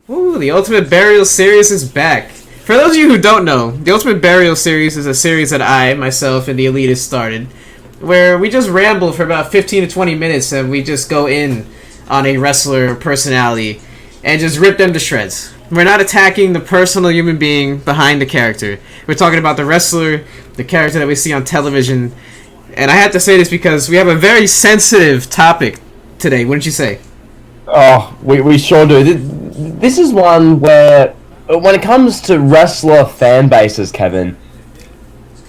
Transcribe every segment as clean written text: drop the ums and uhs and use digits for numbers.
Ooh, the Ultimate Burial Series is back. For those of you who don't know, the Ultimate Burial Series is a series that I, myself, and the Elitist started, where we just ramble for about 15 to 20 minutes and we just go in on a wrestler or personality and just rip them to shreds. We're not attacking the personal human being behind the character. We're talking about the wrestler, the character that we see on television. And I have to say this because we have a very sensitive topic today, wouldn't you say? Oh, we sure do. This is one where, when it comes to wrestler fan bases, Kevin,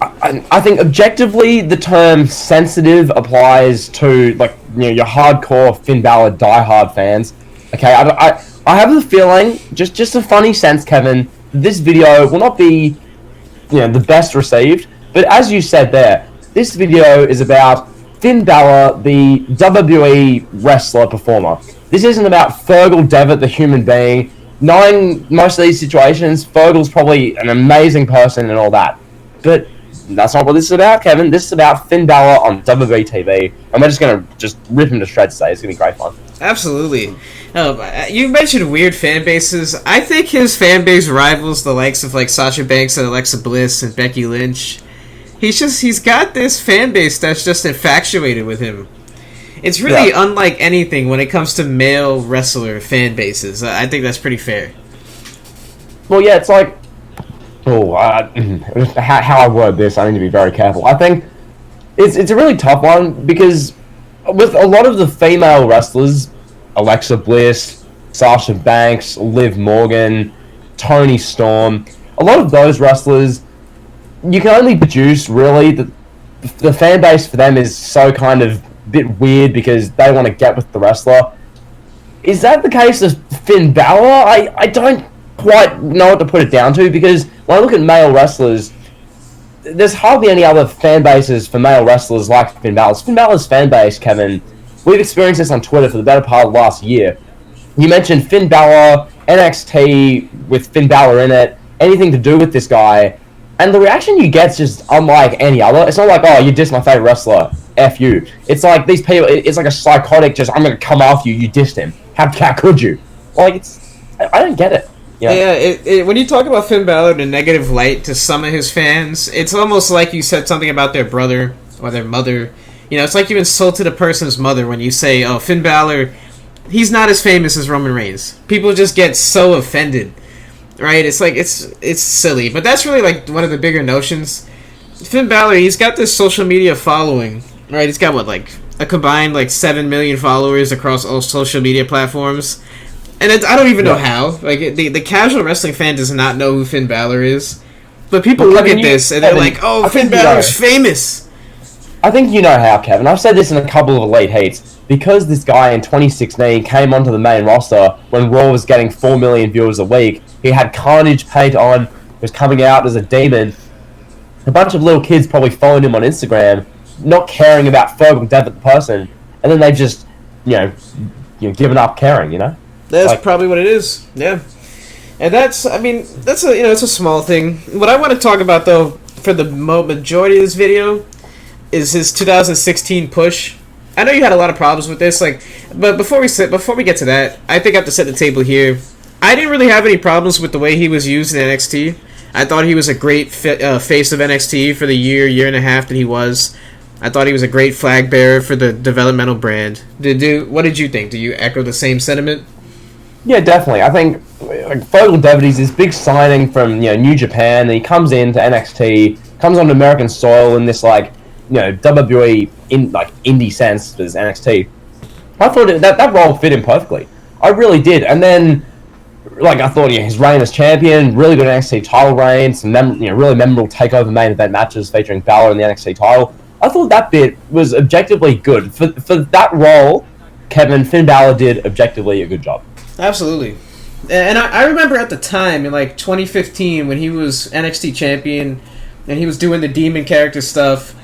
I think objectively the term sensitive applies to, like, your hardcore Finn Balor diehard fans. Okay, I have the feeling, just a funny sense, Kevin, this video will not be, the best received. But as you said there, this video is about Finn Balor, the WWE wrestler performer. This isn't about Fergal Devitt, the human being. Knowing most of these situations, Fergal's probably an amazing person and all that. But that's not what this is about, Kevin. This is about Finn Balor on WWE TV. And we're just going to rip him to shreds today. It's going to be great fun. Absolutely. You mentioned weird fan bases. I think his fan base rivals the likes of like Sasha Banks and Alexa Bliss and Becky Lynch. He's got this fan base that's just infatuated with him. It's really unlike anything when it comes to male wrestler fan bases. I think that's pretty fair. Well, yeah, it's like... how I word this, I need to be very careful. I think it's a really tough one because with a lot of the female wrestlers, Alexa Bliss, Sasha Banks, Liv Morgan, Toni Storm, a lot of those wrestlers, you can only deduce, really, that the fan base for them is so kind of bit weird because they want to get with the wrestler. Is that the case of Finn Balor? I don't quite know what to put it down to because when I look at male wrestlers, there's hardly any other fan bases for male wrestlers like Finn Balor's. Finn Balor's fan base, Kevin, we've experienced this on Twitter for the better part of last year. You mentioned Finn Balor, NXT with Finn Balor in it, anything to do with this guy, and the reaction you get's just unlike any other. It's not like, oh, you dissed my favorite wrestler, F you. It's like these people, it's like a psychotic, just, I'm going to come after you, you dissed him. How could you? Like, I don't get it. Yeah, when you talk about Finn Balor in a negative light to some of his fans, it's almost like you said something about their brother or their mother. It's like you insulted a person's mother when you say, oh, Finn Balor, he's not as famous as Roman Reigns. People just get so offended, right? It's like, it's silly. But that's really like one of the bigger notions. Finn Balor, he's got this social media following, right? He's got, like a combined, 7 million followers across all social media platforms. And I don't even know how. Like, the casual wrestling fan does not know who Finn Balor is. But people look at this and they're like, oh, Finn Balor's famous. I think you know how, Kevin. I've said this in a couple of Elite Heats. Because this guy in 2016 came onto the main roster when Raw was getting 4 million viewers a week, he had Carnage paint on, was coming out as a demon. A bunch of little kids probably followed him on Instagram, not caring about Fergal Devitt the person, and then they've just, given up caring, That's probably what it is, yeah. And that's it's a small thing. What I want to talk about, though, for the majority of this video, is his 2016 push. I know you had a lot of problems with this, but before we get to that, I think I have to set the table here. I didn't really have any problems with the way he was used in NXT. I thought he was a great face of NXT for the year and a half that he was. I thought he was a great flag bearer for the developmental brand. What did you think? Do you echo the same sentiment? Yeah, definitely. I think Fergal Devitt is this big signing from New Japan, and he comes into NXT, comes onto American soil in this WWE indie sense for this NXT. I thought that role fit him perfectly. I really did. And then I thought his reign as champion, really good NXT title reign, some really memorable takeover main event matches featuring Balor in the NXT title. I thought that bit was objectively good for that role. Kevin, Finn Balor did objectively a good job. Absolutely. And I remember at the time, in 2015, when he was NXT champion and he was doing the demon character stuff,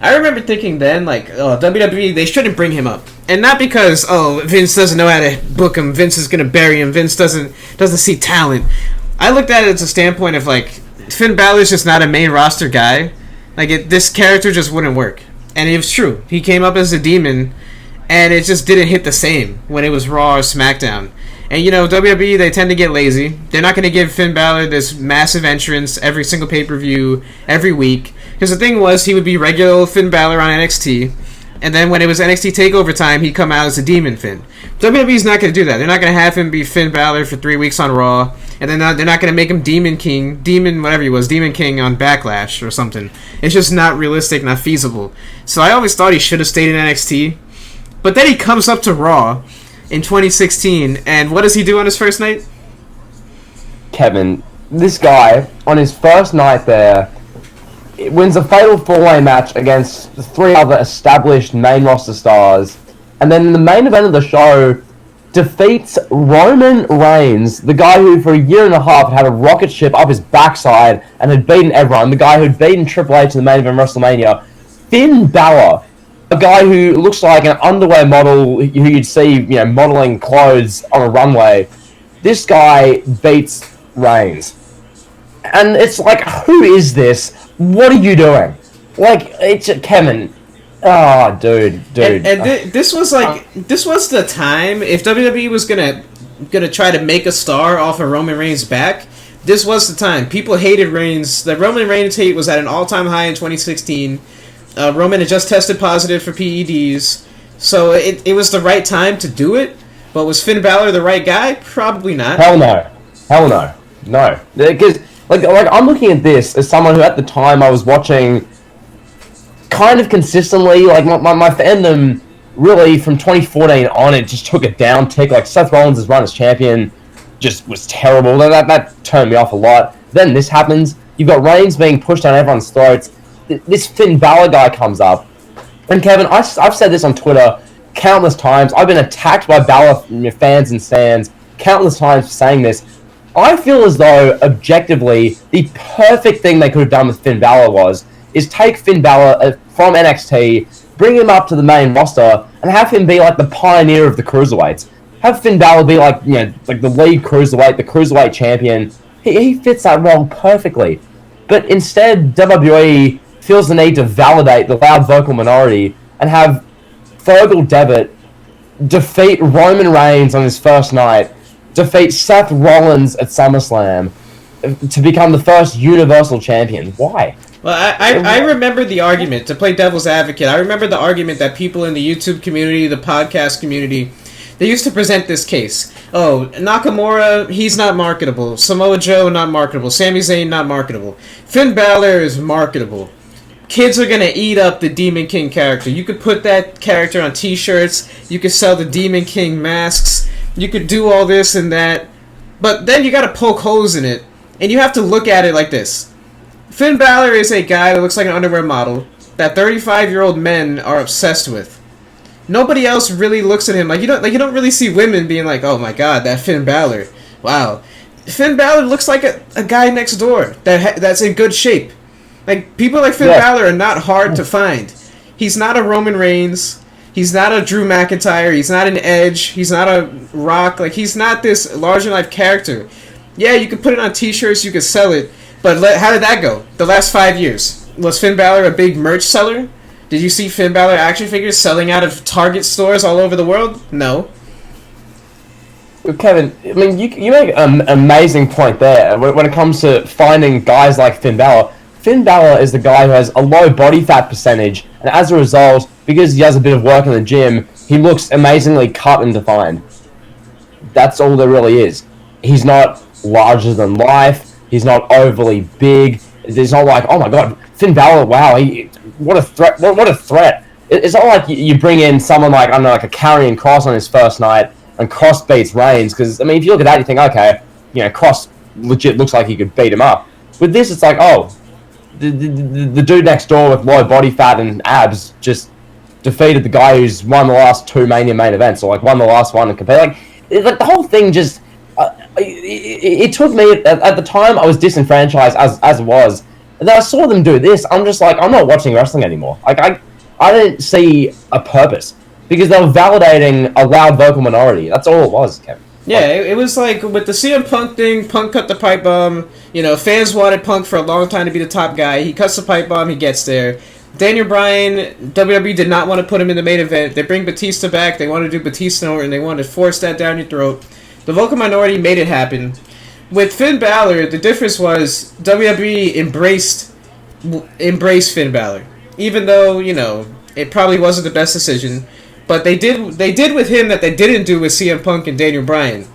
I remember thinking then, WWE, they shouldn't bring him up. And not because, Vince doesn't know how to book him, Vince is going to bury him, Vince doesn't see talent. I looked at it as a standpoint of, Finn Balor's just not a main roster guy. This character just wouldn't work. And it was true. He came up as a demon, and it just didn't hit the same when it was Raw or SmackDown. And, WWE, they tend to get lazy. They're not going to give Finn Balor this massive entrance every single pay-per-view, every week. Because the thing was, he would be regular Finn Balor on NXT. And then when it was NXT TakeOver time, he'd come out as a Demon Finn. WWE's not going to do that. They're not going to have him be Finn Balor for 3 weeks on Raw. And then they're not going to make him Demon whatever he was, Demon King on Backlash or something. It's just not realistic, not feasible. So I always thought he should have stayed in NXT. But then he comes up to Raw in 2016, and what does he do on his first night? Kevin, this guy, on his first night there, wins a fatal four-way match against 3 other established main roster stars, and then in the main event of the show, defeats Roman Reigns, the guy who for a year and a half had a rocket ship up his backside and had beaten everyone, the guy who'd beaten Triple H in the main event of WrestleMania. Finn Balor, a guy who looks like an underwear model who you'd see, modeling clothes on a runway. This guy beats Reigns. And it's like, who is this? What are you doing? Like, it's Kevin. Oh, dude. And this was the time, if WWE was gonna try to make a star off of Roman Reigns' back, this was the time. People hated Reigns. The Roman Reigns hate was at an all-time high in 2016. Roman had just tested positive for PEDs, so it was the right time to do it. But was Finn Balor the right guy? Probably not. Hell no. No. Because, like I'm looking at this as someone who at the time I was watching kind of consistently, like my fandom really from 2014 on, it just took a down tick. Like Seth Rollins' run as champion just was terrible. That turned me off a lot. Then this happens. You've got Reigns being pushed down everyone's throats. This Finn Balor guy comes up. And Kevin, I've said this on Twitter countless times. I've been attacked by Balor fans and stands countless times for saying this. I feel as though, objectively, the perfect thing they could have done with Finn Balor is take Finn Balor from NXT, bring him up to the main roster, and have him be like the pioneer of the cruiserweights. Have Finn Balor be like the lead cruiserweight, the cruiserweight champion. He fits that role perfectly. But instead, WWE feels the need to validate the loud vocal minority and have Fergal Devitt defeat Roman Reigns on his first night, defeat Seth Rollins at SummerSlam to become the first Universal Champion. Why? Well, I remember the argument, to play devil's advocate, I remember the argument that people in the YouTube community, the podcast community, they used to present this case. Oh, Nakamura, he's not marketable. Samoa Joe, not marketable. Sami Zayn, not marketable. Finn Balor is marketable. Kids are going to eat up the Demon King character. You could put that character on t-shirts. You could sell the Demon King masks. You could do all this and that. But then you got to poke holes in it. And you have to look at it like this. Finn Balor is a guy that looks like an underwear model that 35-year-old men are obsessed with. Nobody else really looks at him you don't really see women being like, oh my god, that Finn Balor. Wow. Finn Balor looks like a guy next door that's in good shape. Like, people like Finn Balor are not hard to find. He's not a Roman Reigns. He's not a Drew McIntyre. He's not an Edge. He's not a Rock. Like, he's not this larger-than-life character. Yeah, you could put it on t-shirts, you could sell it, but how did that go? The last 5 years. Was Finn Balor a big merch seller? Did you see Finn Balor action figures selling out of Target stores all over the world? No. Kevin, I mean, you make an amazing point there when it comes to finding guys like Finn Balor. Finn Balor is the guy who has a low body fat percentage, and as a result, because he does a bit of work in the gym, he looks amazingly cut and defined. That's all there really is. He's not larger than life. He's not overly big. It's not like, oh my god, Finn Balor, wow, what a threat! What a threat! It's not like you bring in someone like, I don't know, like a Karrion Kross on his first night, and Kross beats Reigns, because I mean, if you look at that, you think, okay, Kross legit looks like he could beat him up. With this, it's like, oh, the dude next door with low body fat and abs just defeated the guy who's won the last 2 Mania main events, or like won the last one and compared. Like the whole thing just it took me at the time I was disenfranchised as it was, and then I saw them do this. I'm just like, I'm not watching wrestling anymore. Like I didn't see a purpose because they were validating a loud vocal minority. That's all it was, Kevin. Yeah, it was like with the CM Punk thing, Punk cut the pipe bomb. Fans wanted Punk for a long time to be the top guy. He cuts the pipe bomb, he gets there. Daniel Bryan, WWE did not want to put him in the main event. They bring Batista back, they want to do Batista Orton, they wanted to force that down your throat. The vocal minority made it happen. With Finn Balor, the difference was WWE embraced Finn Balor, even though it probably wasn't the best decision. But they did with him that they didn't do with CM Punk and Daniel Bryan,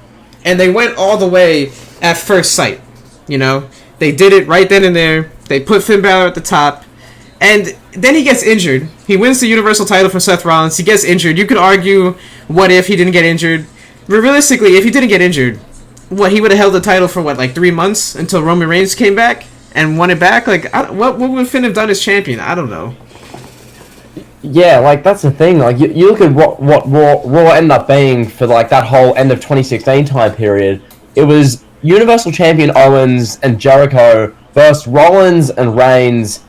and they went all the way at first sight. They did it right then and there. They put Finn Balor at the top, and then he gets injured. He wins the Universal title from Seth Rollins. He gets injured. You could argue, what if he didn't get injured? But realistically, if he didn't get injured, he would have held the title for 3 months until Roman Reigns came back and won it back? What would Finn have done as champion? I don't know. Yeah, that's the thing. You look at what Raw ended up being for that whole end of 2016 time period. It was Universal Champion Owens and Jericho versus Rollins and Reigns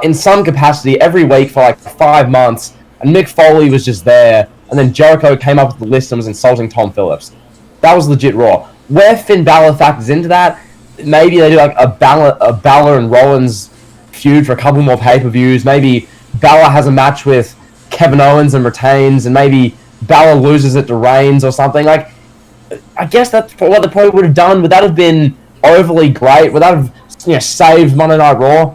in some capacity every week for 5 months, and Mick Foley was just there, and then Jericho came up with the list and was insulting Tom Phillips. That was legit Raw. Where Finn Balor factors into that, maybe they do a Balor and Rollins feud for a couple more pay-per-views. Maybe Balor has a match with Kevin Owens and retains, and maybe Balor loses it to Reigns or something. I guess that's what they probably would have done. Would that have been overly great? Would that have saved Monday Night Raw?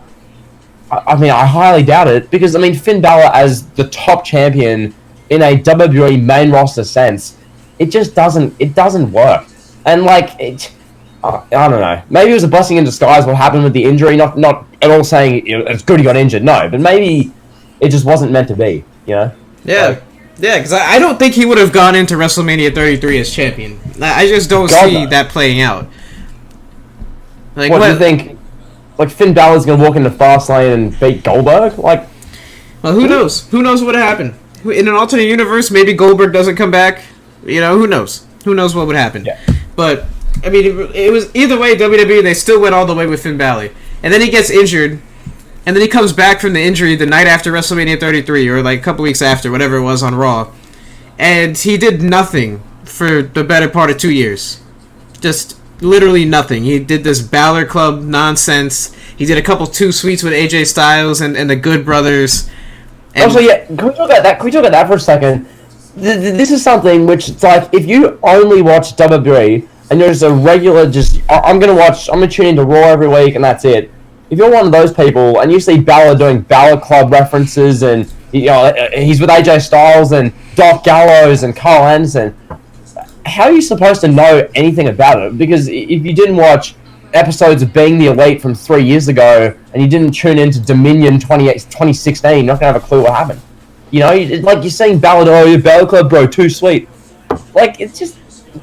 I highly doubt it, because Finn Balor as the top champion in a WWE main roster sense, it just doesn't work. And I don't know. Maybe it was a blessing in disguise what happened with the injury. Not at all saying it's good he got injured. No, but maybe it just wasn't meant to be. Yeah. Yeah, because I don't think he would have gone into WrestleMania 33 as champion. I just don't see that playing out. What do you think? Finn Balor's going to walk into Fastlane and beat Goldberg? Well, who knows? Who knows what would happen? In an alternate universe, maybe Goldberg doesn't come back. Who knows? Who knows what would happen? Yeah. But, it was either way, WWE, they still went all the way with Finn Balor. And then he gets injured, and then he comes back from the injury the night after WrestleMania 33, or a couple weeks after, whatever it was on Raw. And he did nothing for the better part of 2 years. Just literally nothing. He did this Balor Club nonsense. He did a couple 2 Sweets with AJ Styles and the Good Brothers. And can we talk about that? Can we talk about that for a second? This is something which it's if you only watch WWE and you're just a regular, I'm gonna tune into Raw every week and that's it. If you're one of those people and you see Balor doing Balor Club references and he's with AJ Styles and Doc Gallows and Carl Anderson, how are you supposed to know anything about it? Because if you didn't watch episodes of Being the Elite from 3 years ago and you didn't tune into Dominion 2016, you're not gonna have a clue what happened. You're saying Balor, your Balor Club, bro, too sweet. It's just,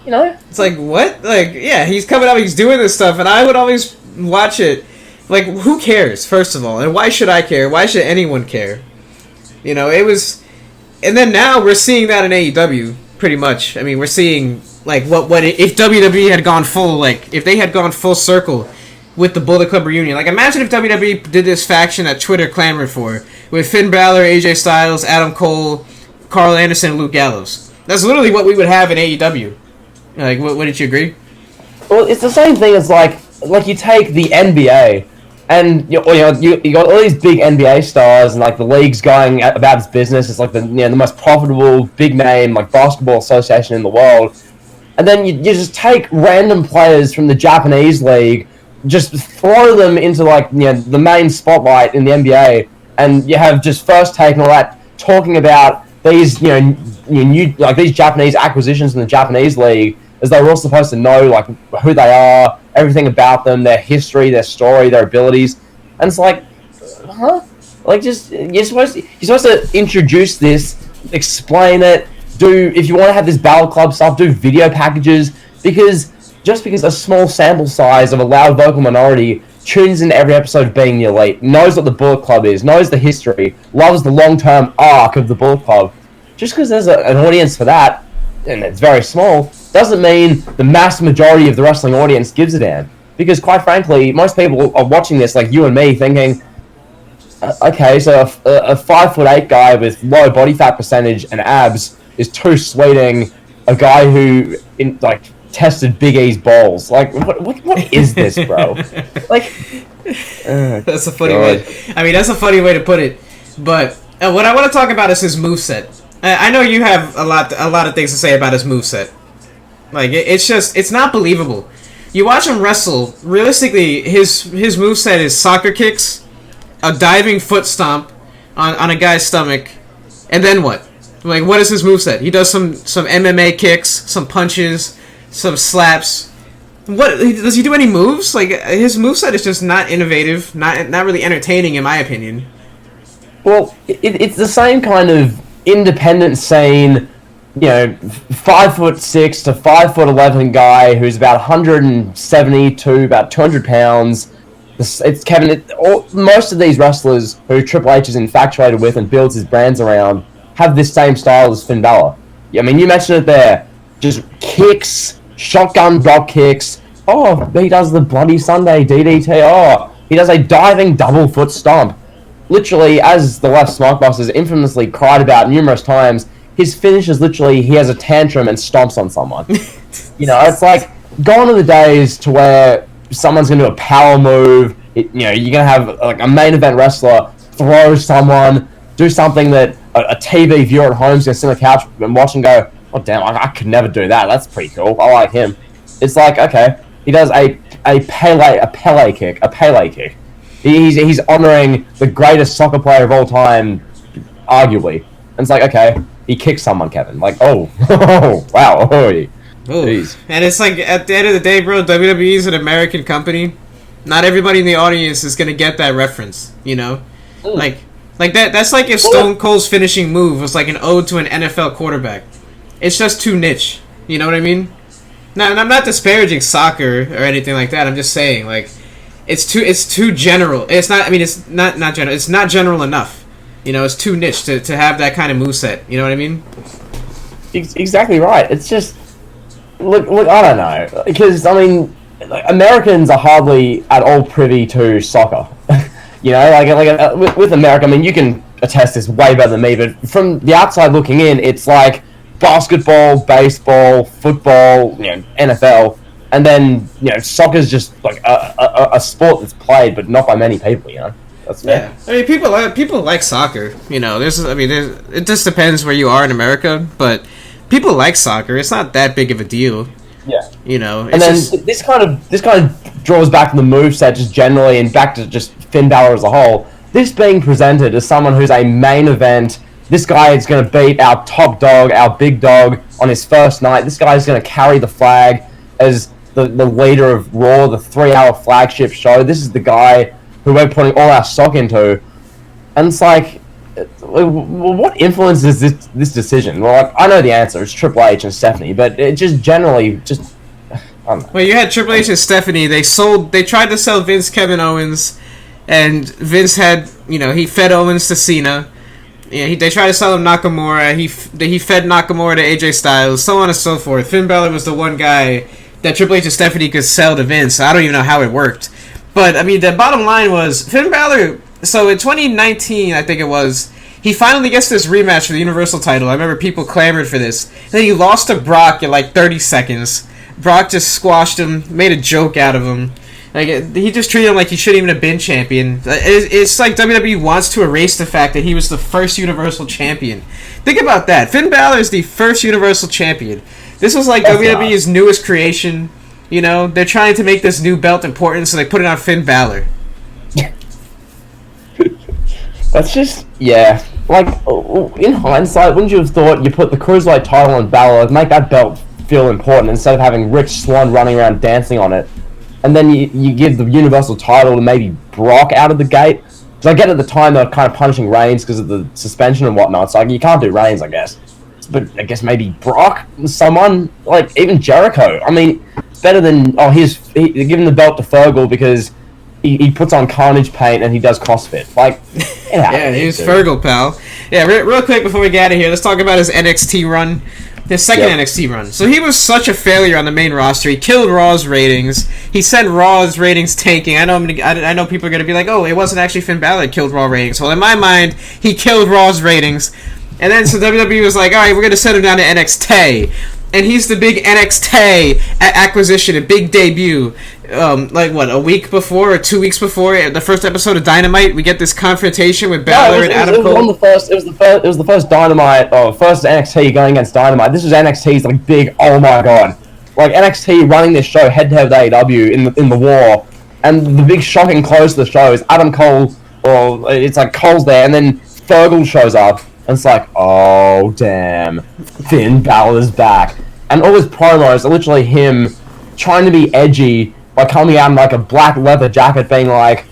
It's what? Yeah, he's coming up, he's doing this stuff, and I would always watch it. Who cares, first of all? And why should I care? Why should anyone care? It was... And then now we're seeing that in AEW, pretty much. We're seeing, what if WWE had gone full, if they had gone full circle with the Bullet Club reunion. Imagine if WWE did this faction that Twitter clamored for, with Finn Balor, AJ Styles, Adam Cole, Carl Anderson, and Luke Gallows. That's literally what we would have in AEW. Wouldn't you agree? Well, it's the same thing as, you take the NBA, and you got all these big NBA stars, and the league's going about its business. It's the most profitable, big name basketball association in the world, and then you just take random players from the Japanese league, just throw them into the main spotlight in the NBA, and you have just First Take and all that talking about these new these Japanese acquisitions in the Japanese league, as they were all supposed to know who they are, everything about them, their history, their story, their abilities, and it's huh? You're supposed to introduce this, explain it, if you want to have this Battle Club stuff, do video packages, because just because a small sample size of a loud vocal minority tunes into every episode of Being the Elite, knows what the Bullet Club is, knows the history, loves the long-term arc of the Bullet Club, just because there's an audience for that, and it's very small, doesn't mean the mass majority of the wrestling audience gives a damn. Because quite frankly, most people are watching this, like you and me, thinking, okay, so a 5'8" guy with low body fat percentage and abs is too sweeting a guy who tested Big E's balls. What is this, bro? That's a funny way. That's a funny way to put it. But what I want to talk about is his moveset. I know you have a lot of things to say about his moveset. Like it's not believable. You watch him wrestle. Realistically, his moveset is soccer kicks, a diving foot stomp on a guy's stomach, and then what? Like, what is his moveset? He does some MMA kicks, some punches, some slaps. What does he do? Any moves? Like, his moveset is just not innovative, not really entertaining in my opinion. Well, it's the same kind of independent, sane, 5'6" to 5'11" guy who's about 170 to about 200 pounds. It's Kevin. Most of these wrestlers who Triple H is infatuated with and builds his brands around have this same style as Finn Balor. I mean, you mentioned it there. Just kicks, shotgun drop kicks. Oh, he does the Bloody Sunday DDT. Oh, he does a diving double foot stomp. Literally, as the left Smokebusters infamously cried about numerous times, his finish is literally he has a tantrum and stomps on someone. It's like gone are the days to where someone's going to do a power move. You're going to have like a main event wrestler throw someone, do something that a TV viewer at home is going to sit on the couch and watch and go, oh damn, I could never do that. That's pretty cool. I like him. It's like, okay, he does a Pele kick. He's honoring the greatest soccer player of all time, arguably. And it's like, okay, he kicks someone, Kevin. Like, oh wow, Jeez. And it's like, at the end of the day, bro, WWE is an American company. Not everybody in the audience is gonna get that reference, Like that's like if Stone Cold's finishing move was like an ode to an NFL quarterback. It's just too niche. You know what I mean? Now, and I'm not disparaging soccer or anything like that. I'm just saying, like, it's too general. It's not. I mean, it's not general. It's not general enough. It's too niche to have that kind of moveset. You know what I mean? Exactly right. It's just look. I don't know, because I mean, Americans are hardly at all privy to soccer. With America, I mean, you can attest this way better than me. But from the outside looking in, it's like basketball, baseball, football, NFL. And then, soccer's just like a sport that's played, but not by many people, That's fair. Yeah. I mean, people like soccer, it just depends where you are in America, but people like soccer. It's not that big of a deal. Yeah. It's and then this kind of draws back to the moveset just generally and back to just Finn Balor as a whole. This being presented as someone who's a main event. This guy is going to beat our top dog, our big dog, on his first night. This guy is going to carry the flag as the leader of Raw, the 3-hour flagship show. This is the guy who we're putting all our stock into. And it's like, what influences this decision? Well, I know the answer. It's Triple H and Stephanie, but it just generally I don't know. Well, you had Triple H and Stephanie. They tried to sell Vince Kevin Owens, and Vince had, he fed Owens to Cena. Yeah, they tried to sell him Nakamura. He fed Nakamura to AJ Styles, so on and so forth. Finn Balor was the one guy that Triple H and Stephanie could sell to Vince. I don't even know how it worked. But, I mean, the bottom line was, Finn Balor, so in 2019, I think it was, he finally gets this rematch for the Universal title. I remember people clamored for this. And then he lost to Brock in like 30 seconds. Brock just squashed him, made a joke out of him. Like, he just treated him like he shouldn't even have been champion. It's like WWE wants to erase the fact that he was the first Universal Champion. Think about that. Finn Balor is the first Universal Champion. This was like WWE's newest creation. They're trying to make this new belt important, so they put it on Finn Balor. That's just, yeah. Like, in hindsight, wouldn't you have thought you put the Cruiserweight title on Balor, make that belt feel important, instead of having Rich Swann running around dancing on it? And then you give the Universal title to maybe Brock out of the gate. Because I get at the time they were kind of punishing Reigns because of the suspension and whatnot. So you can't do Reigns, I guess. But I guess maybe Brock, someone, like even Jericho. I mean, it's better than, they're giving the belt to Fergal because he puts on Carnage paint and he does CrossFit. Like, yeah, he's Fergal, pal. Yeah, real quick before we get out of here, let's talk about his NXT run. His second NXT run. So he was such a failure on the main roster. He killed Raw's ratings. He sent Raw's ratings tanking. I know people are going to be like, oh, it wasn't actually Finn Balor that killed Raw ratings. Well, in my mind, he killed Raw's ratings. And then so WWE was like, all right, we're going to send him down to NXT. And he's the big NXT acquisition, a big debut. A week before or 2 weeks before the first episode of Dynamite, we get this confrontation with Balor and Adam Cole. It was the first Dynamite, or first NXT going against Dynamite. This was NXT's like big, oh my god. like NXT running this show head to head with AEW in the war, and the big shocking close to the show is Adam Cole, or it's like Cole's there, and then Fergal shows up, and it's like, oh damn, Finn Balor's back, and all his promos are literally him trying to be edgy by coming out in like a black leather jacket, being like,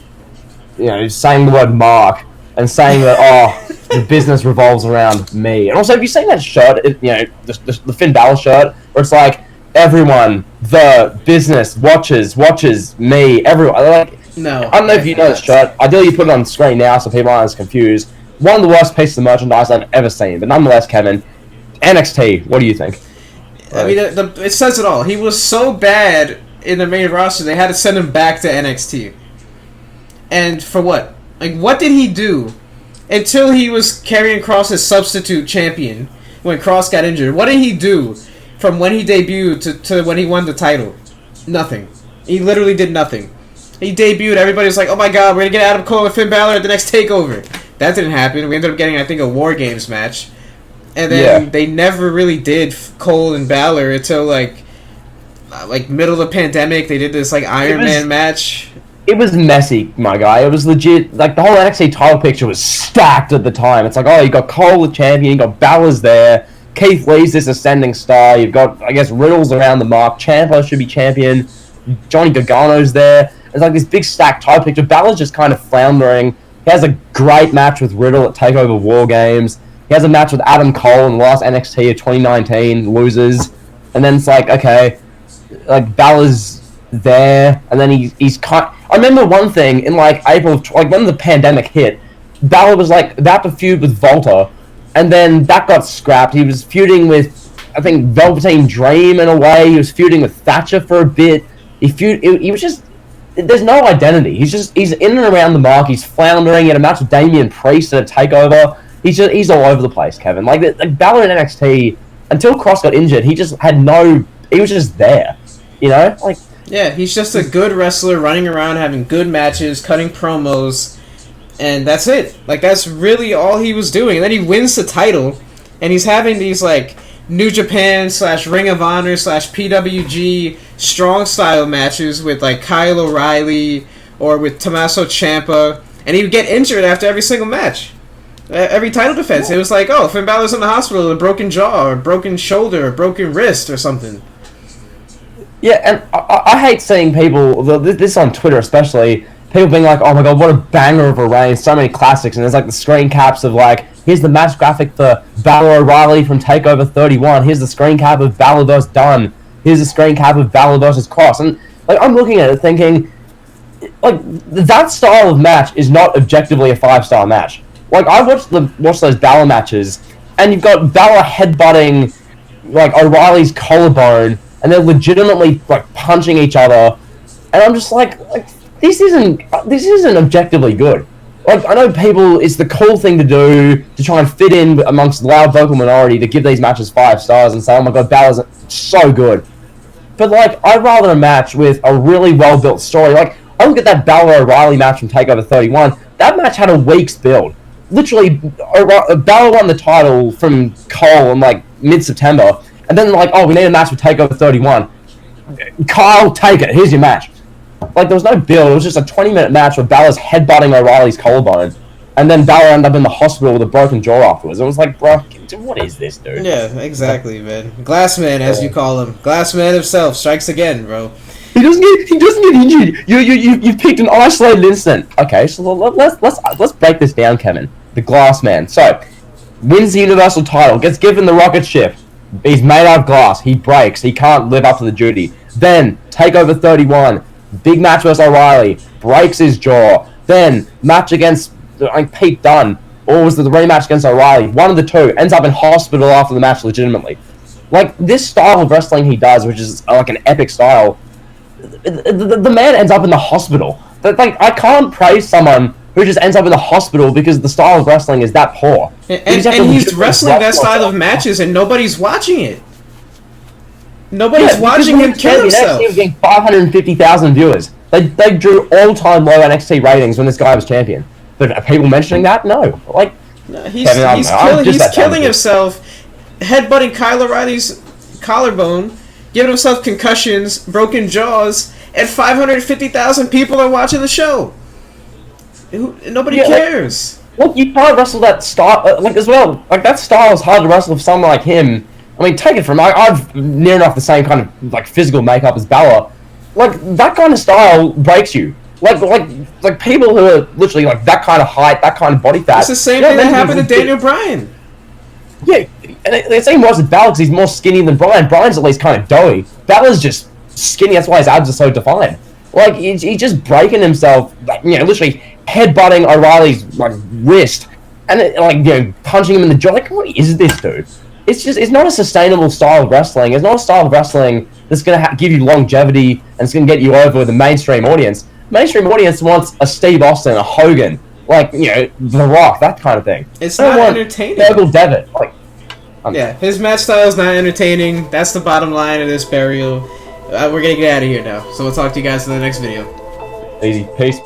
you know, saying the word Mark and saying that the business revolves around me. And also, have you seen that shirt? The Finn Balor shirt, where it's like everyone, the business watches me. Everyone, like, no, I don't know if you know this shirt. Ideally, you put it on screen now so people aren't as confused. One of the worst pieces of merchandise I've ever seen, but nonetheless, Kevin, NXT. What do you think? I mean, it says it all. He was so bad in the main roster, they had to send him back to NXT. And for what? Like, what did he do until he was carrying Cross as substitute champion when Cross got injured? What did he do from when he debuted to when he won the title? Nothing. He literally did nothing. He debuted, everybody was like, oh my god, we're gonna get Adam Cole and Finn Balor at the next TakeOver. That didn't happen. We ended up getting, I think, a War Games match. And then they never really did Cole and Balor until, like middle of the pandemic. They did this, like, Iron Man match. It was messy, my guy. It was legit. Like, the whole NXT title picture was stacked at the time. It's like, oh, you got Cole the champion, you got Balor's there, Keith Lee's this ascending star, you've got, I guess, Riddle's around the mark, Ciampa should be champion, Johnny Gargano's there. It's like this big stacked title picture. Balor's just kind of floundering. He has a great match with Riddle at TakeOver War Games. He has a match with Adam Cole in the last NXT of 2019, loses. And then it's like, okay, like, Balor's there, and then he's kind. I remember one thing in like April, like when the pandemic hit, Balor was like about to feud with Volta, and then that got scrapped. He was feuding with, I think, Velveteen Dream in a way. He was feuding with Thatcher for a bit. He was just. There's no identity. He's in and around the mark. He's floundering. He had a match with Damian Priest at a TakeOver. He's all over the place, Kevin. Like Balor in NXT, until Cross got injured, he just had no. He was just there, you know, like. Yeah, he's just a good wrestler running around, having good matches, cutting promos, and that's it. Like, that's really all he was doing. And then he wins the title, and he's having these, like, New Japan / Ring of Honor / PWG strong style matches with, like, Kyle O'Reilly or with Tommaso Ciampa, and he would get injured after every single match. Every title defense. It was like, oh, Finn Balor's in the hospital with a broken jaw or broken shoulder or broken wrist or something. Yeah, and I hate seeing people, this on Twitter especially, people being like, oh my god, what a banger of a reign, so many classics, and there's like the screen caps of like, here's the match graphic for Balor O'Reilly from TakeOver 31, here's the screen cap of Balor vs. Dunn, here's the screen cap of Balor vs. Cross, and like I'm looking at it thinking, like, that style of match is not objectively a 5-star match. Like, I watched those Balor matches, and you've got Balor headbutting, like, O'Reilly's collarbone, and they're legitimately like punching each other, and I'm just like this isn't objectively good. Like, I know people, it's the cool thing to do to try and fit in amongst the loud vocal minority to give these matches 5 stars and say, oh my god, Balor's so good. But like, I'd rather a match with a really well built story. Like, I look at that Balor O'Reilly match from TakeOver 31. That match had a week's build. Literally, Balor won the title from Cole in like mid-September. And then, like, oh, we need a match with TakeOver 31. Kyle, take it. Here's your match. Like, there was no build. It was just a 20-minute match where Balor's headbutting O'Reilly's collarbone. And then Balor ended up in the hospital with a broken jaw afterwards. It was like, bro, what is this, dude? Yeah, exactly, man. Glassman, as you call him. Glassman himself strikes again, bro. He doesn't get injured. You picked an isolated incident. Okay, so let's break this down, Kevin. The Glassman. So, wins the Universal title, gets given the rocket ship. He's made out of glass. He breaks. He can't live up to the duty. Then, TakeOver 31. Big match versus O'Reilly. Breaks his jaw. Then, match against Pete Dunne. Or was it the rematch against O'Reilly? One of the two. Ends up in hospital after the match legitimately. Like, this style of wrestling he does, which is like an epic style, the man ends up in the hospital. Like, I can't praise someone who just ends up in the hospital because the style of wrestling is that poor. And he's wrestling that style of matches and nobody's watching it. Nobody's watching him kill himself. NXT was getting 550,000 viewers. They drew all-time low NXT ratings when this guy was champion. But are people mentioning that? No. Like, he's killing himself, headbutting Kyle O'Reilly's collarbone, giving himself concussions, broken jaws, and 550,000 people are watching the show. Nobody cares. Look, you can't wrestle that style, as well. Like, that style is hard to wrestle for someone like him. I mean, take it from I've near enough the same kind of, like, physical makeup as Balor. Like, that kind of style breaks you. Like people who are literally, like, that kind of height, that kind of body fat. It's the same thing that happened to Daniel Bryan. Yeah, and it's even worse with Balor because he's more skinny than Bryan. Bryan's at least kind of doughy. Balor's just skinny, that's why his abs are so defined. Like, he's just breaking himself, like, literally headbutting O'Reilly's, like, wrist, and, punching him in the jaw. Like, what is this, dude? It's not a sustainable style of wrestling. It's not a style of wrestling that's going to give you longevity and it's going to get you over with the mainstream audience. Mainstream audience wants a Steve Austin, a Hogan, like, The Rock, that kind of thing. It's not entertaining. Virgil Devitt, yeah, his match style is not entertaining. That's the bottom line of this burial. We're going to get out of here now. So we'll talk to you guys in the next video. Easy. Peace.